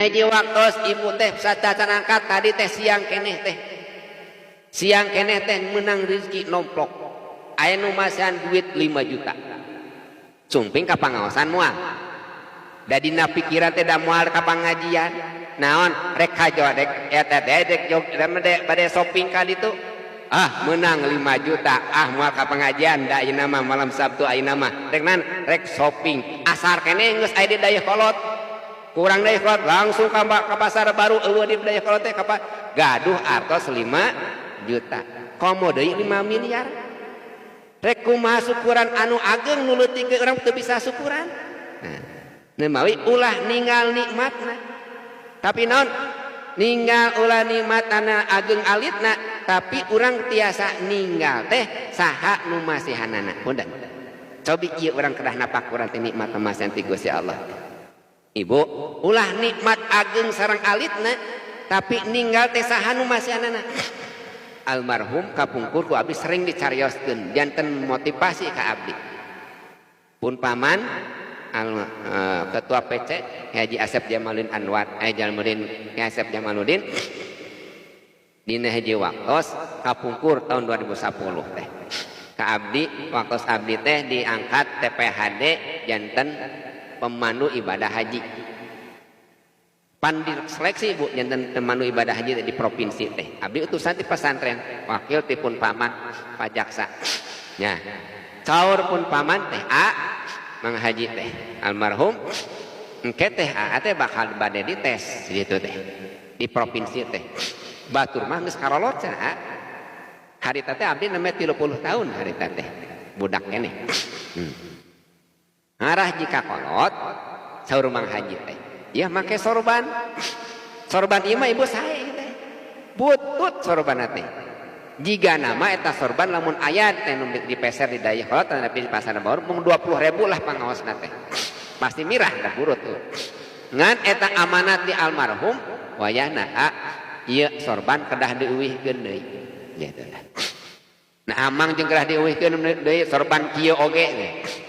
Hiji waktos ibu teh sacacan angkat tadi teh siang keneh teh menang rezeki nomplok aya nu masan duit 5 juta sumping ka pangaosan moal da dina pikiran teh da moal ka pangajian naon rek kajodek eta dedek jog bade shopping ka ditu menang 5 juta moal ka pengajian da ayeuna mah malam Sabtu ayeuna mah rek shopping asar keneh geus aya di Dayakolot kurang Dayakolot langsung ka pasar baru eueuh di Dayakolot teh gaduh artos 5 juta komo deui 5 miliar rek kumaha syukuran anu ageng nu leutik urang teu bisa syukuran mawi ulah ninggal nikmatna tapi naon ninggal ulah nikmatna ageng alitna tapi urang tiasa ninggal teh saha nu masihanana punten cobi ieu urang kedah napakuran teh nikmat masihan ti Gusti Allah. Ibu ulah nikmat ageng sareng alitna tapi ninggal teh saha nu masihanana. Almarhum kapungkur ku abdi sering dicarioskeun janten motivasi ka abdi pun paman ketua PC Haji Asep Jamaluddin Anwar Asep Jamaluddin dina hiji waktos kapungkur tahun 2010 teh ka abdi waktos abdi teh diangkat TPHD janten pemandu ibadah haji pan diseleksi bu janten pemandu ibadah haji di provinsi teh abdi utusan ti pesantren wakil ti pun paman Pak Jaksa nya caur pun paman teh Mang Haji teh almarhum engke teh teh bakal bade dites gitu teh di provinsi teh batur mah geus karolot cenah harita teh abdi nemeh 30 tahun harita teh budak keneh ngarah jika kolot saur Mang Haji teh ya make sorban ieu mah ibu sae teh butut sorban teh jika nama eta sorban lamun ayat teh nu dipeser di Dayakolot tapi di pasar baru mung 20.000 lah pangaosna teh pasti mirah da buru tuh ngan eta amanat di almarhum wayahna ieu sorban kedah dieuwihkeun deui gitu lah. Nah amang jeung kedah dieuwihkeun deui sorban kieu oge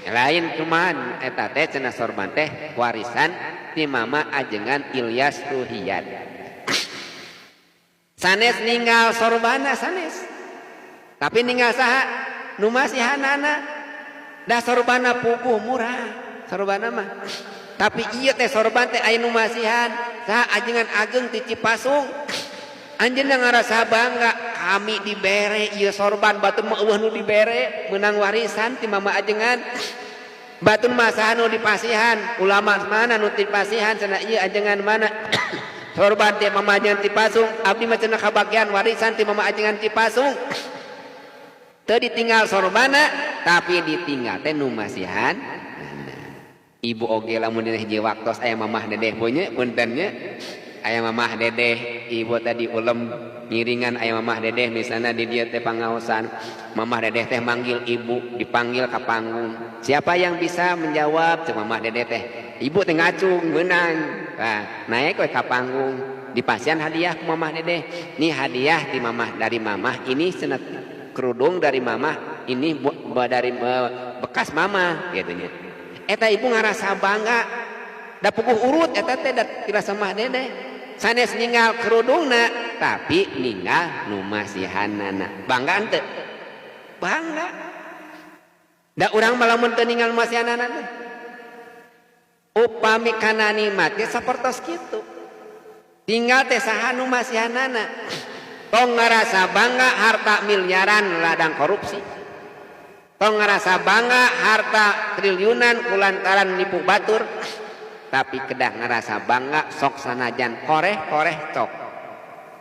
lain cuman eta teh cenah sorban teh warisan ti mama ajengan Ilyas Ruhiyat sanes ninggal sorbana sanes tapi ninggal saha nu masihanana da sorbana puguh murah sorbana mah tapi ieu teh sorban teh aya nu masihan saha ajengan ageng ti Cipasung anjeunna ngarasa bangga kami dibere ieu sorban batur mah eueuh nu dibere meunang warisan ti mama ajengan batur mah saha nu dipasihan ulama mana nu dipasihan cenah ieu ajengan mana sorban ti mama ajengan Cipasung abdi mah cenah kabagian warisan ti mama ajengan Cipasung teu ditinggal sorbana tapi ditinggal teh nu masihan ibu oge lamun dina hiji waktos aya mamah dedeh punya punten nya aya mamah dedeh ibu tadi ulem ngiringan aya mamah dedeh misalnya di dieu teh pangaosan mamah dedeh teh manggil ibu dipanggil ka panggung siapa yang bisa menjawab cek mamah dedeh teh ibu teh ngacung meunang naik we ka panggung dipasihan hadiah ku mamah dedeh nih hadiah di mamah dari mamah ini cenah kerudung dari mamah ini dari bekas mama gitu nya eta ibu ngarasa bangga da puguh urut eta teh da dirasa mah dedeh sanes ninggal kerudungna tapi ninggal nu masihanana bangga henteu bangga da urang mah lamun teu ninggal masihanana teh upami kana nikmat ge sapertos kitu tinggal teh saha nu masihanana tong ngarasa bangga harta miliaran ladang korupsi tong ngarasa bangga harta triliunan kulantaran nipu batur tapi kedah ngarasa bangga sok sanajan koreh cok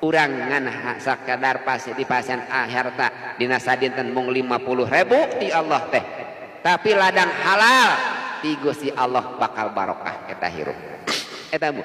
urang ngan sakadar pasti dipasihan harta dina sadinten mung 50.000 ti Allah teh tapi ladang halal ti Gusti Allah bakal barokah eta hirup eta bu